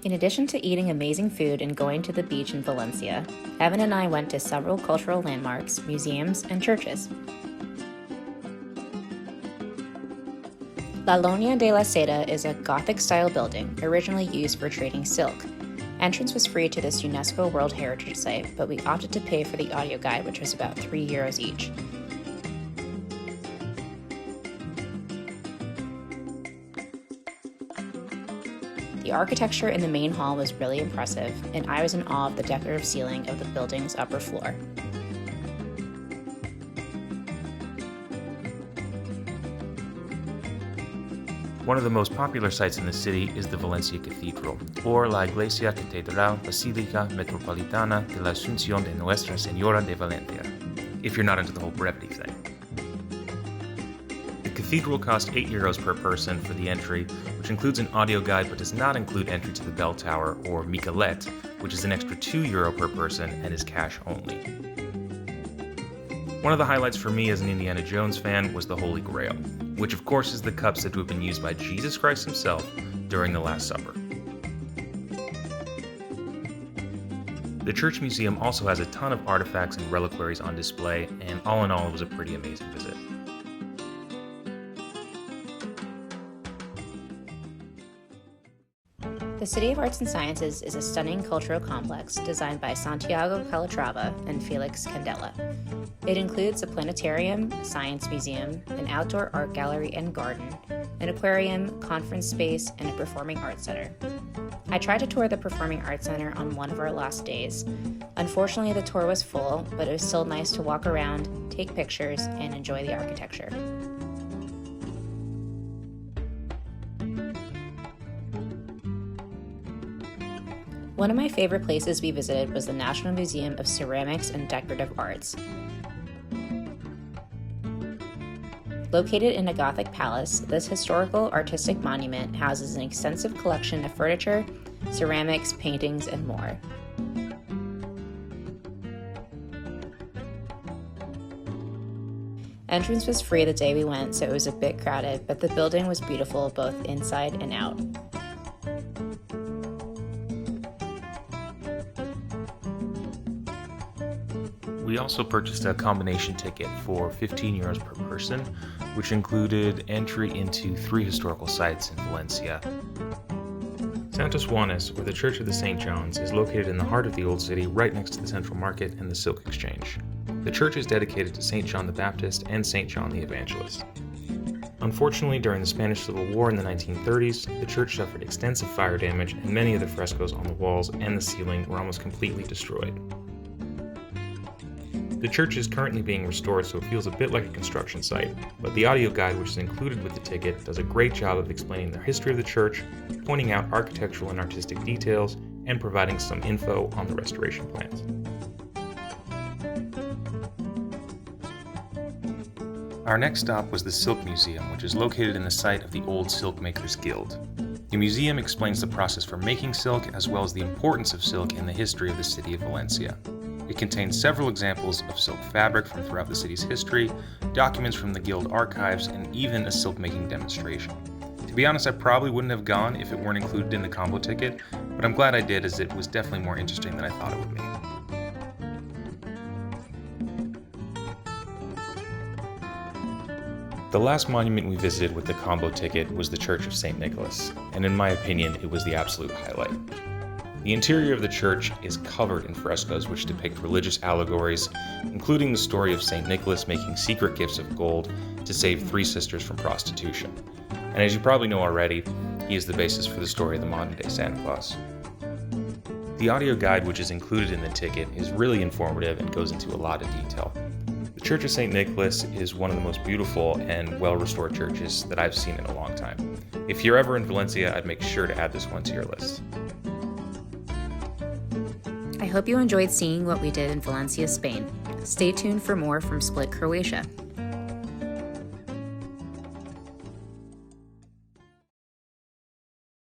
In addition to eating amazing food and going to the beach in Valencia, Evan and I went to several cultural landmarks, museums, and churches. La Lonia de la Seda is a Gothic-style building originally used for trading silk. Entrance was free to this UNESCO World Heritage Site, but we opted to pay for the audio guide, which was about €3 each. The architecture in the main hall was really impressive, and I was in awe of the decorative ceiling of the building's upper floor. One of the most popular sites in the city is the Valencia Cathedral, or La Iglesia Catedral Basílica Metropolitana de la Asunción de Nuestra Señora de Valencia, if you're not into the whole brevity thing. The cathedral costs €8 per person for the entry, which includes an audio guide but does not include entry to the bell tower, or Micalet, which is an extra €2 per person and is cash only. One of the highlights for me as an Indiana Jones fan was the Holy Grail, which of course is the cup said to have been used by Jesus Christ himself during the Last Supper. The church museum also has a ton of artifacts and reliquaries on display, and all in all, it was a pretty amazing visit. The City of Arts and Sciences is a stunning cultural complex designed by Santiago Calatrava and Felix Candela. It includes a planetarium, a science museum, an outdoor art gallery and garden, an aquarium, conference space, and a performing arts center. I tried to tour the Performing Arts Center on one of our last days. Unfortunately, the tour was full, but it was still nice to walk around, take pictures, and enjoy the architecture. One of my favorite places we visited was the National Museum of Ceramics and Decorative Arts. Located in a Gothic palace, this historical artistic monument houses an extensive collection of furniture, ceramics, paintings, and more. Entrance was free the day we went, so it was a bit crowded, but the building was beautiful both inside and out. We also purchased a combination ticket for €15 per person, which included entry into 3 historical sites in Valencia. Santos Juanes, or the Church of the St. John's, is located in the heart of the Old City, right next to the Central Market and the Silk Exchange. The church is dedicated to St. John the Baptist and St. John the Evangelist. Unfortunately, during the Spanish Civil War in the 1930s, the church suffered extensive fire damage, and many of the frescoes on the walls and the ceiling were almost completely destroyed. The church is currently being restored, so it feels a bit like a construction site, but the audio guide, which is included with the ticket, does a great job of explaining the history of the church, pointing out architectural and artistic details, and providing some info on the restoration plans. Our next stop was the Silk Museum, which is located in the site of the Old Silk Makers Guild. The museum explains the process for making silk, as well as the importance of silk in the history of the city of Valencia. It contains several examples of silk fabric from throughout the city's history, documents from the guild archives, and even a silk-making demonstration. To be honest, I probably wouldn't have gone if it weren't included in the combo ticket, but I'm glad I did, as it was definitely more interesting than I thought it would be. The last monument we visited with the combo ticket was the Church of St. Nicholas, and in my opinion, it was the absolute highlight. The interior of the church is covered in frescoes which depict religious allegories, including the story of St. Nicholas making secret gifts of gold to save 3 sisters from prostitution. And as you probably know already, he is the basis for the story of the modern-day Santa Claus. The audio guide, which is included in the ticket, is really informative and goes into a lot of detail. The Church of St. Nicholas is one of the most beautiful and well-restored churches that I've seen in a long time. If you're ever in Valencia, I'd make sure to add this one to your list. I hope you enjoyed seeing what we did in Valencia, Spain. Stay tuned for more from Split, Croatia.